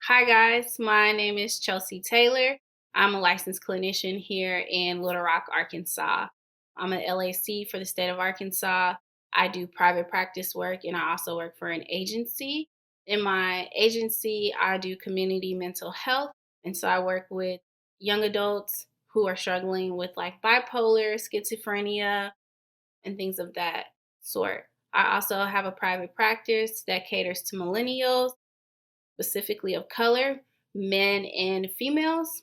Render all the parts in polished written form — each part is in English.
Hi guys, my name is Chelsea Taylor. I'm a licensed clinician here in Little Rock, Arkansas. I'm an LAC for the state of Arkansas. I do private practice work and I also work for an agency. In my agency, I do community mental health. And so I work with young adults who are struggling with like bipolar, schizophrenia, and things of that sort. I also have a private practice that caters to millennials, specifically of color, men and females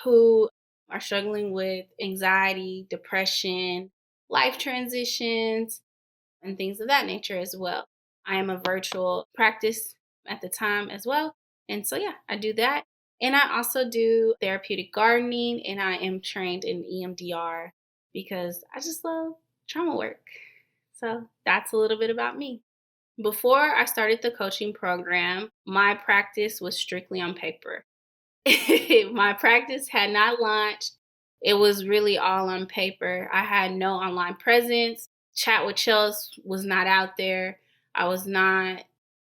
who are struggling with anxiety, depression, life transitions, and things of that nature as well. I am a virtual practice at the time as well. And so, yeah, I do that. And I also do therapeutic gardening, and I am trained in EMDR because I just love trauma work. So, that's a little bit about me. Before I started the coaching program, my practice was strictly on paper. My practice had not launched. It was really all on paper. I had no online presence. Chat with Chels was not out there. I was not,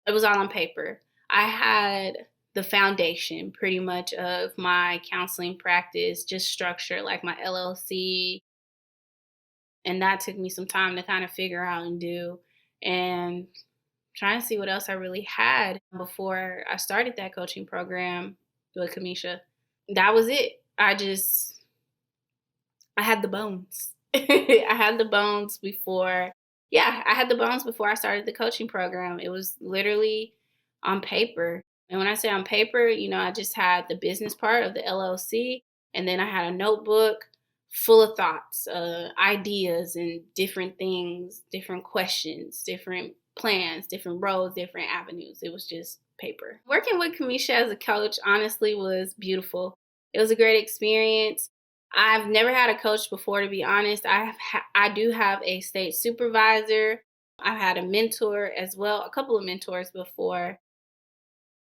it was all on paper. I had the foundation pretty much of my counseling practice, just structure like my LLC. And that took me some time to kind of figure out and do. And trying to see what else I really had before I started that coaching program with Cameisha. That was it. I had the bones. I had the bones before, I had the bones before I started the coaching program. It was literally on paper. And when I say on paper, I just had the business part of the LLC, and then I had a notebook full of thoughts, ideas, and different things, different questions, different plans, different roads, different avenues. It was just paper. Working with Cameisha as a coach honestly was beautiful. It was a great experience. I've never had a coach before, to be honest. I do have a state supervisor. I've had a mentor as well, a couple of mentors before,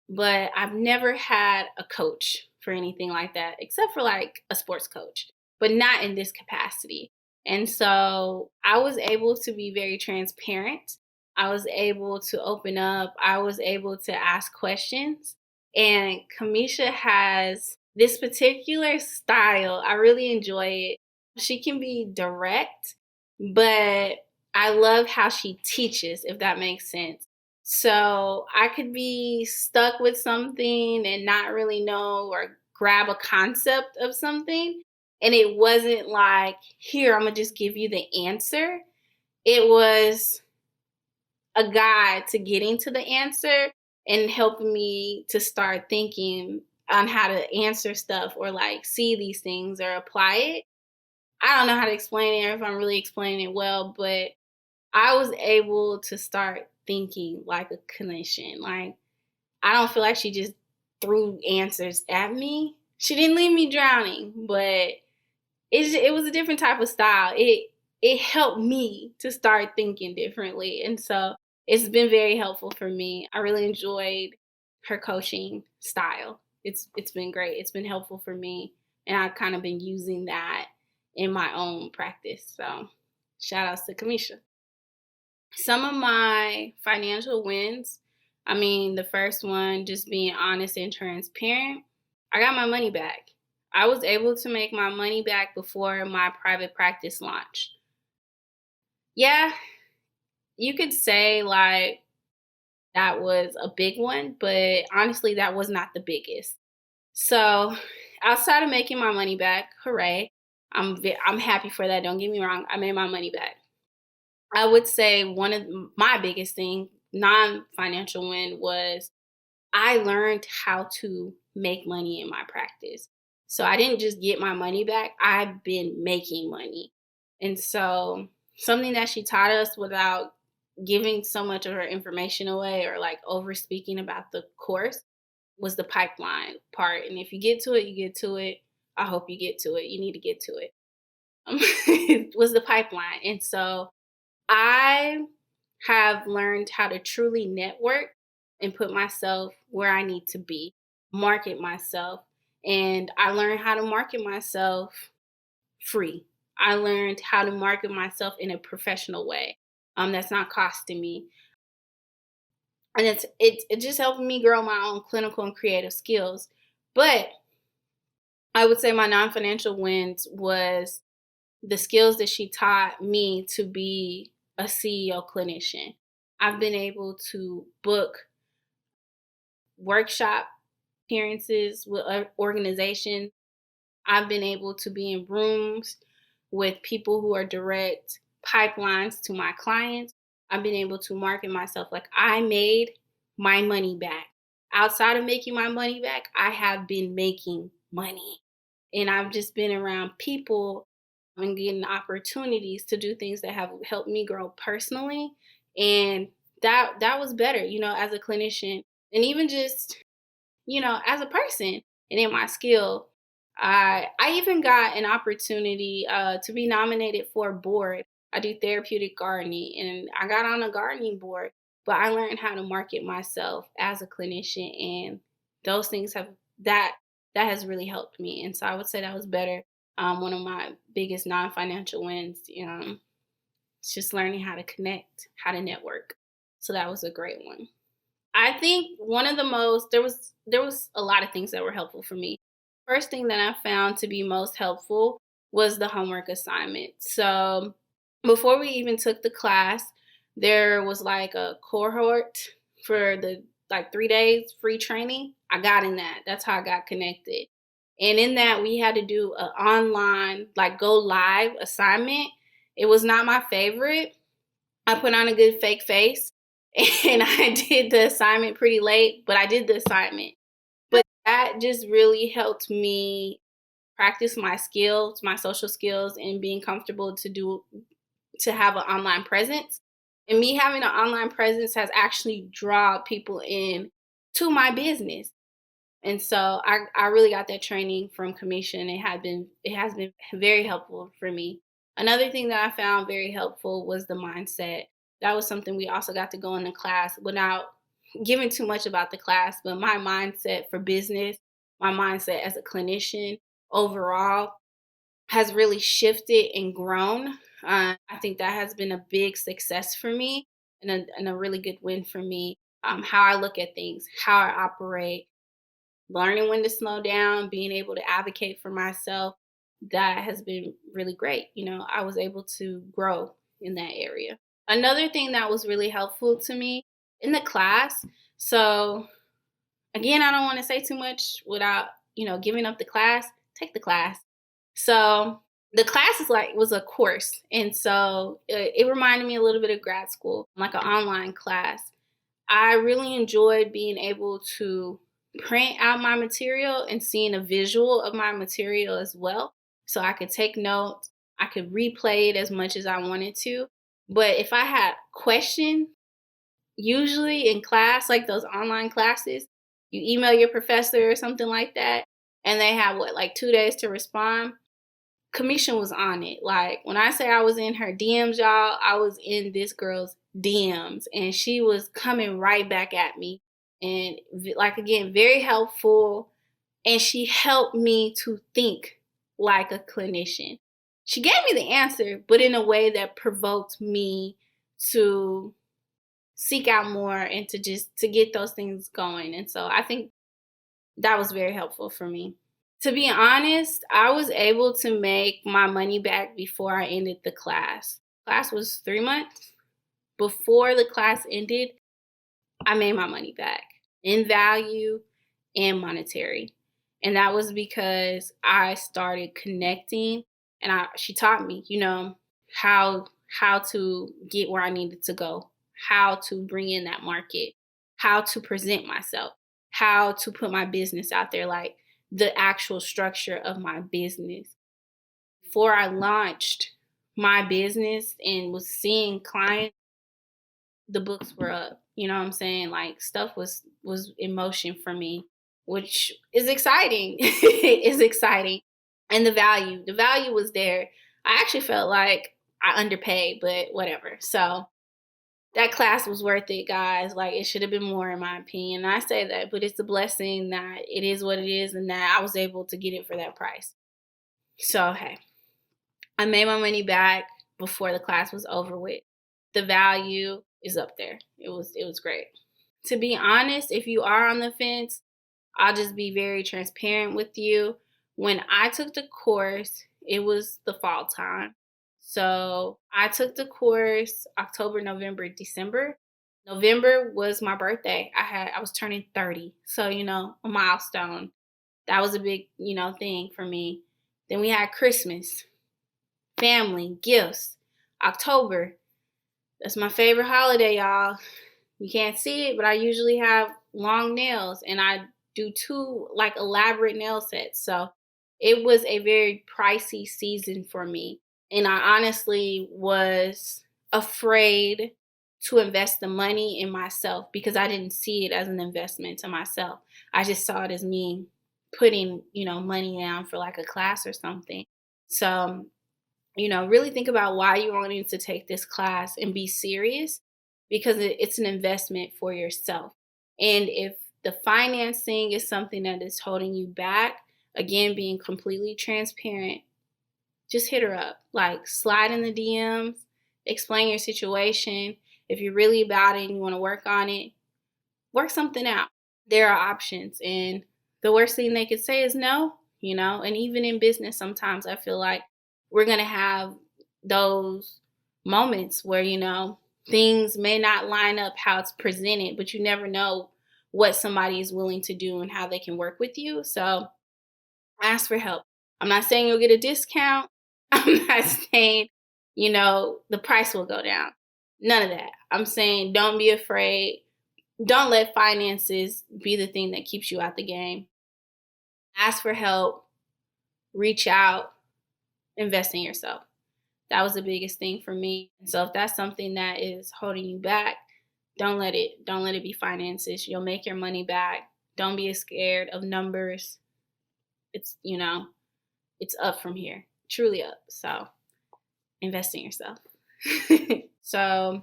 but I've never had a coach for anything like that, except for like a sports coach, but not in this capacity. And so I was able to be very transparent. I was able to open up. I was able to ask questions. And Cameisha has this particular style. I really enjoy it. She can be direct, but I love how she teaches, if that makes sense. So I could be stuck with something and not really know or grab a concept of something. And it wasn't like, here, I'm going to just give you the answer. It was a guide to getting to the answer and helping me to start thinking on how to answer stuff or like see these things or apply it. I don't know how to explain it or if I'm really explaining it well, but I was able to start thinking like a clinician. Like, I don't feel like she just threw answers at me. She didn't leave me drowning, but it was a different type of style. It helped me to start thinking differently. And so it's been very helpful for me. I really enjoyed her coaching style. It's been great. It's been helpful for me. And I've kind of been using that in my own practice. So shout outs to Cameisha. Some of my financial wins, the first one, just being honest and transparent, I got my money back. I was able to make my money back before my private practice launched. Yeah, you could say like that was a big one, but honestly, that was not the biggest. So outside of making my money back, hooray, I'm happy for that. Don't get me wrong. I made my money back. I would say one of my biggest thing, non-financial win, was I learned how to make money in my practice. So I didn't just get my money back, I've been making money. And so something that she taught us without giving so much of her information away or like over speaking about the course was the pipeline part. And if you get to it, you get to it. I hope you get to it. You need to get to it. It was the pipeline. And so I have learned how to truly network and put myself where I need to be, market myself. And I learned how to market myself free. I learned how to market myself in a professional way that's not costing me. And it just helped me grow my own clinical and creative skills. But I would say my non-financial wins was the skills that she taught me to be a CEO clinician. I've been able to book workshop appearances with organizations. I've been able to be in rooms with people who are direct pipelines to my clients. I've been able to market myself like I made my money back. Outside of making my money back, I have been making money. And I've just been around people and getting opportunities to do things that have helped me grow personally. And that was better, as a clinician. And even just as a person and in my skill, I even got an opportunity to be nominated for a board. I do therapeutic gardening, and I got on a gardening board. But I learned how to market myself as a clinician, and those things that has really helped me. And so I would say that was better. One of my biggest non-financial wins. It's just learning how to connect, how to network. So that was a great one. I think one of the most there was a lot of things that were helpful for me. First thing that I found to be most helpful was the homework assignment. So before we even took the class, there was like a cohort for the like 3 days free training. I got in that. That's how I got connected. And in that we had to do an online like go live assignment. It was not my favorite. I put on a good fake face and I did the assignment pretty late, but I did the assignment. But that just really helped me practice my skills, my social skills, and being comfortable to have an online presence. And me having an online presence has actually drawn people in to my business. And so I really got that training from Cameisha, and it has been very helpful for me. Another thing that I found very helpful was the mindset. That was something we also got to go into class without giving too much about the class, but my mindset for business, my mindset as a clinician overall has really shifted and grown. I think that has been a big success for me and a really good win for me. How I look at things, how I operate, learning when to slow down, being able to advocate for myself, that has been really great. I was able to grow in that area. Another thing that was really helpful to me in the class. So, again, I don't want to say too much without, giving up the class. Take the class. So, the class was a course. And so it reminded me a little bit of grad school, like an online class. I really enjoyed being able to print out my material and seeing a visual of my material as well. So I could take notes, I could replay it as much as I wanted to. But if I had questions, usually in class, like those online classes, you email your professor or something like that, and they have like 2 days to respond. Cameisha was on it. Like when I say I was in her DMs, y'all, I was in this girl's DMs, and she was coming right back at me. And like again, very helpful. And she helped me to think like a clinician. She gave me the answer, but in a way that provoked me to seek out more and to get those things going. And so I think that was very helpful for me. To be honest, I was able to make my money back before I ended the class. Class was 3 months. Before the class ended, I made my money back in value and monetary. And that was because I started connecting, and she taught me, how to get where I needed to go, how to bring in that market, how to present myself, how to put my business out there, like the actual structure of my business. Before I launched my business and was seeing clients, the books were up. You know what I'm saying? Like stuff was in motion for me, which is exciting. It's exciting. And the value was there. I actually felt like I underpaid, but whatever. So that class was worth it, guys. Like it should have been more in my opinion. And I say that, but it's a blessing that it is what it is and that I was able to get it for that price. So hey, I made my money back before the class was over with. The value is up there. It was great. To be honest, if you are on the fence, I'll just be very transparent with you. When I took the course, it was the fall time. So I took the course October, November, December. November was my birthday. I was turning 30. So, a milestone. That was a big, thing for me. Then we had Christmas, family, gifts. October, that's my favorite holiday, y'all. You can't see it, but I usually have long nails and I do two like elaborate nail sets. So it was a very pricey season for me. And I honestly was afraid to invest the money in myself because I didn't see it as an investment to myself. I just saw it as me putting, money down for like a class or something. So really think about why you wanted to take this class and be serious because it's an investment for yourself. And if the financing is something that is holding you back, again, being completely transparent, just hit her up. Like, slide in the DMs, explain your situation. If you're really about it and you want to work on it, work something out. There are options. And the worst thing they could say is no, and even in business, sometimes I feel like we're going to have those moments where, things may not line up how it's presented, but you never know what somebody is willing to do and how they can work with you. So ask for help. I'm not saying you'll get a discount. I'm not saying, the price will go down. None of that. I'm saying don't be afraid. Don't let finances be the thing that keeps you out the game. Ask for help, reach out, invest in yourself. That was the biggest thing for me. So if that's something that is holding you back, don't let it be finances. You'll make your money back. Don't be scared of numbers. It's, it's up from here. Truly up. So invest in yourself. So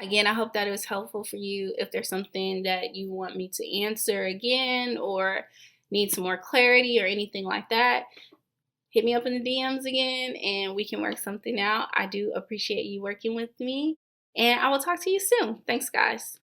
again, I hope that it was helpful for you. If there's something that you want me to answer again or need some more clarity or anything like that, hit me up in the DMs again and we can work something out. I do appreciate you working with me and I will talk to you soon. Thanks, guys.